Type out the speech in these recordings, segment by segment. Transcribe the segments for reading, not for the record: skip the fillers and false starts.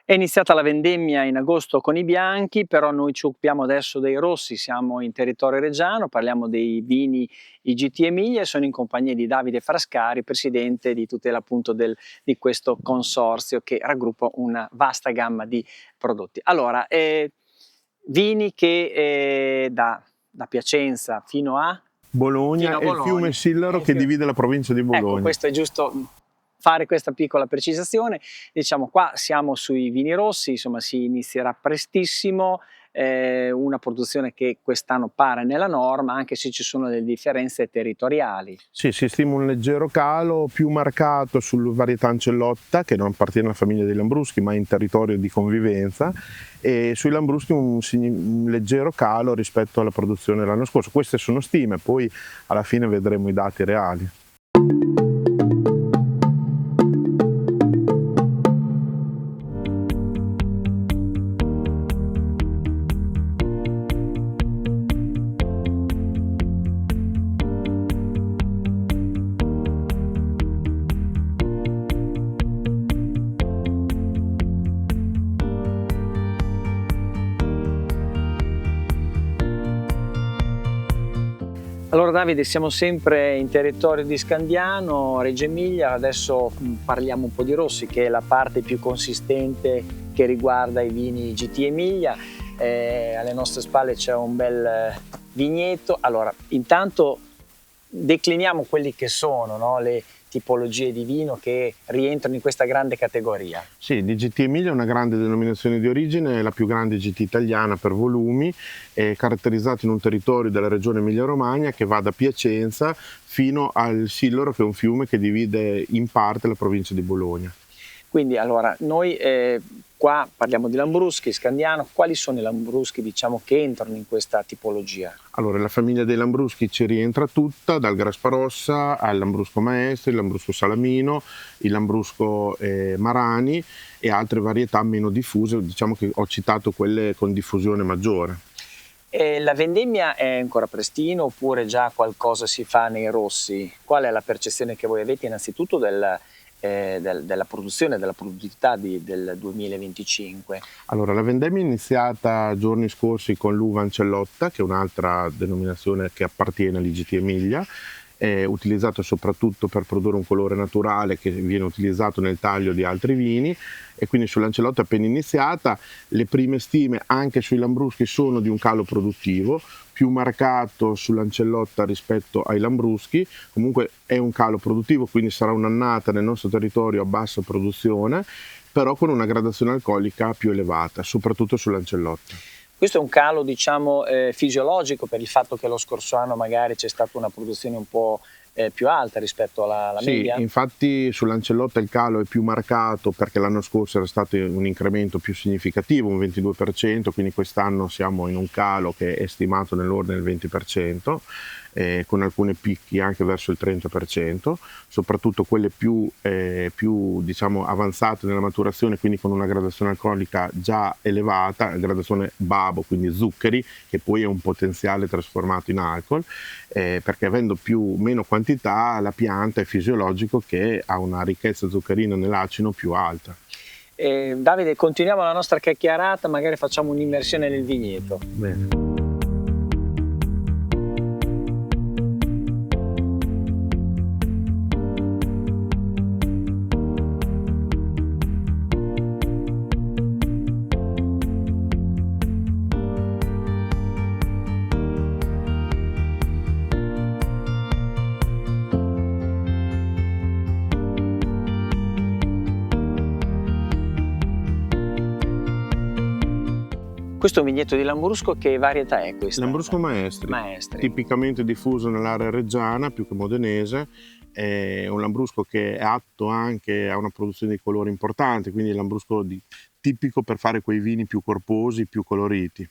È iniziata la vendemmia in agosto con i bianchi, però noi ci occupiamo adesso dei rossi, siamo in territorio reggiano, parliamo dei vini IGT Emilia e sono in compagnia di Davide Frascari, presidente di tutela appunto di questo consorzio che raggruppa una vasta gamma di prodotti. Allora, vini che da Piacenza fino a Bologna e il fiume Bologna. Sillaro che divide la provincia di Ecco, Bologna. questo è giusto fare questa piccola precisazione. Diciamo qua siamo sui vini rossi, insomma si inizierà prestissimo, una produzione che quest'anno pare nella norma, anche se ci sono delle differenze territoriali. Sì, si stima un leggero calo più marcato sulla varietà Ancellotta, che non appartiene alla famiglia dei Lambruschi ma è in territorio di convivenza, e sui Lambruschi un leggero calo rispetto alla produzione dell'anno scorso. Queste sono stime, poi alla fine vedremo i dati reali. Allora Davide, siamo sempre in territorio di Scandiano, Reggio Emilia, adesso parliamo un po' di rossi, che è la parte più consistente che riguarda i vini GT Emilia. Alle nostre spalle c'è un bel vigneto. Allora, intanto decliniamo quelli che sono, no, le tipologie di vino che rientrano in questa grande categoria. Sì, di GT Emilia è una grande denominazione di origine, è la più grande GT italiana per volumi, è caratterizzata in un territorio della regione Emilia-Romagna che va da Piacenza fino al Sillaro, che è un fiume che divide in parte la provincia di Bologna. Quindi allora noi qua parliamo di Lambruschi, Scandiano. Quali sono i Lambruschi, diciamo, che entrano in questa tipologia? Allora, la famiglia dei Lambruschi ci rientra tutta, dal Grasparossa al Lambrusco Maestri, il Lambrusco Salamino, il Lambrusco Marani e altre varietà meno diffuse, diciamo che ho citato quelle con diffusione maggiore. La vendemmia è ancora prestino oppure già qualcosa si fa nei rossi? Qual è la percezione che voi avete innanzitutto della produzione, della produttività del 2025? Allora, la vendemmia è iniziata giorni scorsi con l'uva Ancellotta, che è un'altra denominazione che appartiene all'IGT Emilia, è utilizzato soprattutto per produrre un colore naturale che viene utilizzato nel taglio di altri vini, e quindi sull'Ancellotta appena iniziata. Le prime stime anche sui Lambruschi sono di un calo produttivo più marcato sull'Ancellotta rispetto ai Lambruschi. Comunque è un calo produttivo, quindi sarà un'annata nel nostro territorio a bassa produzione, però con una gradazione alcolica più elevata, soprattutto sull'Ancellotta. Questo è un calo, diciamo, fisiologico, per il fatto che lo scorso anno magari c'è stata una produzione un po' più alta rispetto alla media? Sì, infatti sull'Ancellotta il calo è più marcato perché l'anno scorso era stato un incremento più significativo, un 22%, quindi quest'anno siamo in un calo che è stimato nell'ordine del 20%, con alcuni picchi anche verso il 30%, soprattutto quelle più diciamo, avanzate nella maturazione, quindi con una gradazione alcolica già elevata, gradazione Babo, quindi zuccheri, che poi è un potenziale trasformato in alcol, perché avendo meno quantità la pianta è fisiologico che ha una ricchezza zuccherina nell'acino più alta. Davide, continuiamo la nostra chiacchierata, magari facciamo un'immersione nel vigneto. Bene. Questo è un vigneto di Lambrusco, che varietà è questa? Lambrusco Maestri, Maestri. tipicamente diffuso nell'area reggiana più che modenese, è un Lambrusco che è atto anche a una produzione di colore importante, quindi è il Lambrusco tipico per fare quei vini più corposi, più coloriti.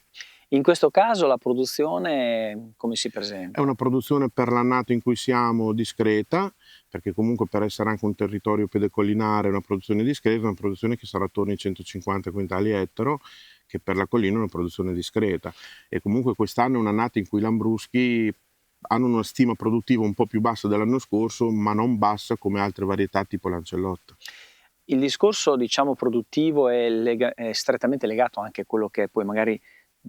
In questo caso la produzione come si presenta? È una produzione per l'annato in cui siamo discreta, perché comunque per essere anche un territorio pedecollinare è una produzione discreta, una produzione che sarà attorno ai 150 quintali ettaro, che per la collina è una produzione discreta. E comunque quest'anno è un'annata in cui i Lambruschi hanno una stima produttiva un po' più bassa dell'anno scorso, ma non bassa come altre varietà tipo l'Ancellotta. il discorso, diciamo, produttivo è strettamente legato anche a quello che poi magari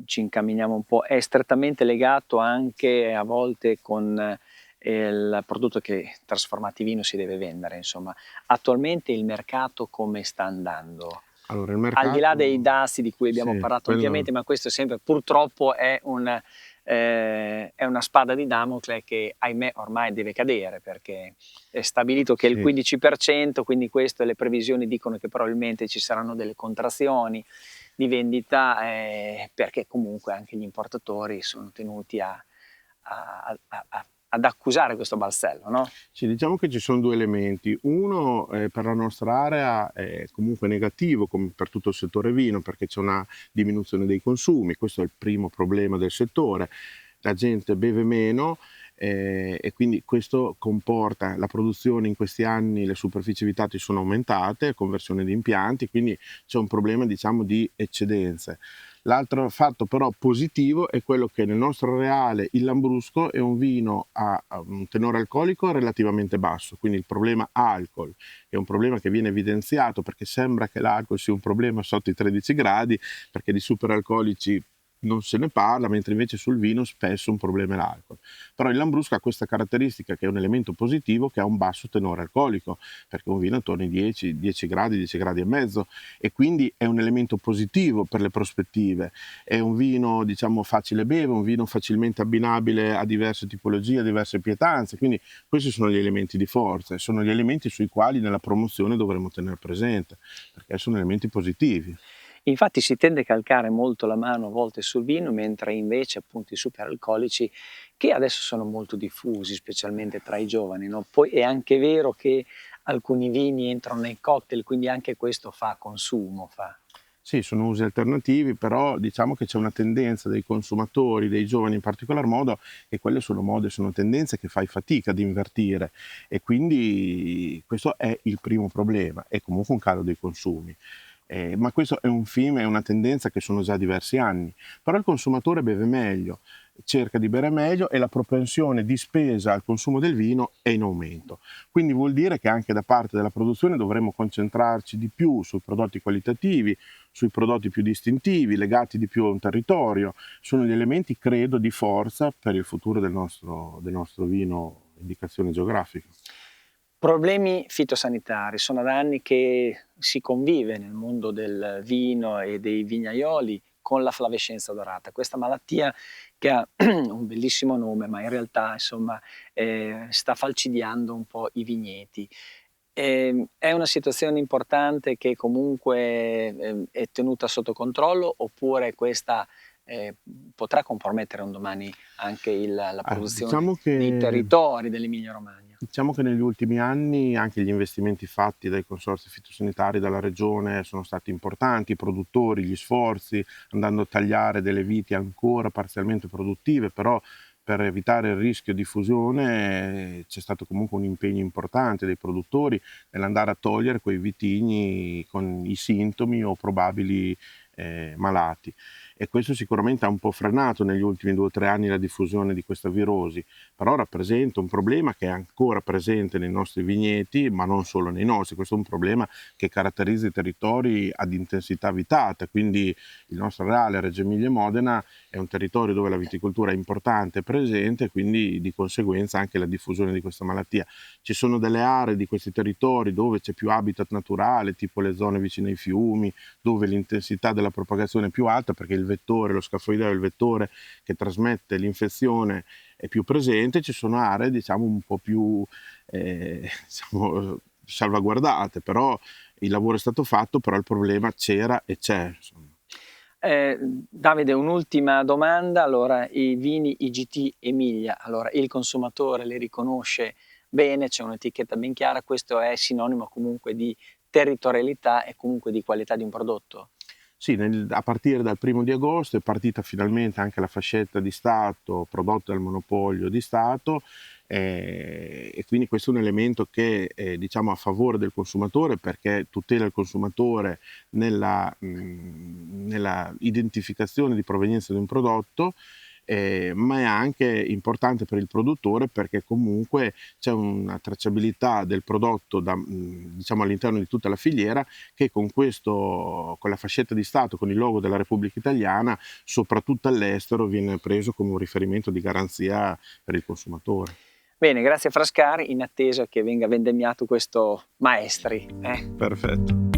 ci incamminiamo un po', è strettamente legato anche a volte con il prodotto che trasformati in vino si deve vendere, insomma. Attualmente il mercato come sta andando? Allora, il Al di là dei mercato, dazi di cui abbiamo sì, parlato quello, ampiamente, ma questo è sempre, purtroppo è una spada di Damocle che ahimè ormai deve cadere, perché è stabilito che è il sì. 15%, quindi questo, le previsioni dicono che probabilmente ci saranno delle contrazioni di vendita, perché comunque anche gli importatori sono tenuti ad accusare questo balzello, no? Sì, diciamo che ci sono due elementi. Uno, per la nostra area è comunque negativo, come per tutto il settore vino, perché c'è una diminuzione dei consumi, questo è il primo problema del settore. La gente beve meno, e quindi questo comporta la produzione in questi anni, le superfici abitati sono aumentate, conversione di impianti, quindi c'è un problema, diciamo, di eccedenze. L'altro fatto però positivo è quello che nel nostro areale il Lambrusco è un vino a un tenore alcolico relativamente basso, quindi il problema alcol è un problema che viene evidenziato perché sembra che l'alcol sia un problema sotto i 13 gradi, perché di superalcolici non se ne parla, mentre invece sul vino spesso un problema è l'alcol. Però il Lambrusco ha questa caratteristica, che è un elemento positivo, che ha un basso tenore alcolico, perché un vino attorno ai 10 gradi, 10 gradi e mezzo, e quindi è un elemento positivo per le prospettive. È un vino, diciamo, facile beve, un vino facilmente abbinabile a diverse tipologie, a diverse pietanze, quindi questi sono gli elementi di forza e sono gli elementi sui quali nella promozione dovremo tenere presente, perché sono elementi positivi. Infatti si tende a calcare molto la mano a volte sul vino, mentre invece appunto i superalcolici, che adesso sono molto diffusi, specialmente tra i giovani, no? Poi è anche vero che alcuni vini entrano nei cocktail, quindi anche questo fa consumo, fa. Sì, sono usi alternativi, però diciamo che c'è una tendenza dei consumatori, dei giovani in particolar modo, e quelle sono mode, sono tendenze che fai fatica ad invertire, e quindi questo è il primo problema, è comunque un calo dei consumi. Ma questo è un film, è una tendenza che sono già diversi anni, però il consumatore beve meglio, cerca di bere meglio e la propensione di spesa al consumo del vino è in aumento. Quindi vuol dire che anche da parte della produzione dovremmo concentrarci di più sui prodotti qualitativi, sui prodotti più distintivi, legati di più a un territorio. Sono gli elementi, credo, di forza per il futuro del nostro vino indicazione geografica. Problemi fitosanitari, sono da anni che si convive nel mondo del vino e dei vignaioli con la flavescenza dorata, questa malattia che ha un bellissimo nome, ma in realtà insomma sta falcidiando un po' i vigneti. È una situazione importante che comunque è tenuta sotto controllo, oppure questa potrà compromettere un domani anche la produzione Diciamo nei che territori dell'Emilia Romagna? Diciamo che negli ultimi anni anche gli investimenti fatti dai consorzi fitosanitari dalla regione sono stati importanti, i produttori, gli sforzi, andando a tagliare delle viti ancora parzialmente produttive, però per evitare il rischio di fusione c'è stato comunque un impegno importante dei produttori nell'andare a togliere quei vitigni con i sintomi o probabili malati. E questo sicuramente ha un po' frenato negli ultimi 2 o 3 anni la diffusione di questa virosi, però rappresenta un problema che è ancora presente nei nostri vigneti, ma non solo nei nostri. Questo è un problema che caratterizza i territori ad intensità vitata, quindi il nostro areale Reggio Emilia e Modena è un territorio dove la viticoltura è importante e presente, quindi di conseguenza anche la diffusione di questa malattia. Ci sono delle aree di questi territori dove c'è più habitat naturale, tipo le zone vicine ai fiumi, dove l'intensità della propagazione è più alta, perché il vettore, lo scafoideo, il vettore che trasmette l'infezione è più presente. Ci sono aree, diciamo, un po' più diciamo, salvaguardate, però il lavoro è stato fatto, però il problema c'era e c'è, insomma. Davide, un'ultima domanda, allora i vini IGT Emilia, allora il consumatore li riconosce bene, c'è un'etichetta ben chiara, questo è sinonimo comunque di territorialità e comunque di qualità di un prodotto? Sì, a partire dal 1° di agosto è partita finalmente anche la fascetta di Stato prodotta dal monopolio di Stato, e quindi questo è un elemento che è, diciamo, a favore del consumatore, perché tutela il consumatore nella identificazione di provenienza di un prodotto, ma è anche importante per il produttore perché comunque c'è una tracciabilità del prodotto diciamo all'interno di tutta la filiera che con la fascetta di Stato, con il logo della Repubblica Italiana, soprattutto all'estero, viene preso come un riferimento di garanzia per il consumatore. Bene, grazie a Frascari, in attesa che venga vendemmiato questo Maestri. Perfetto.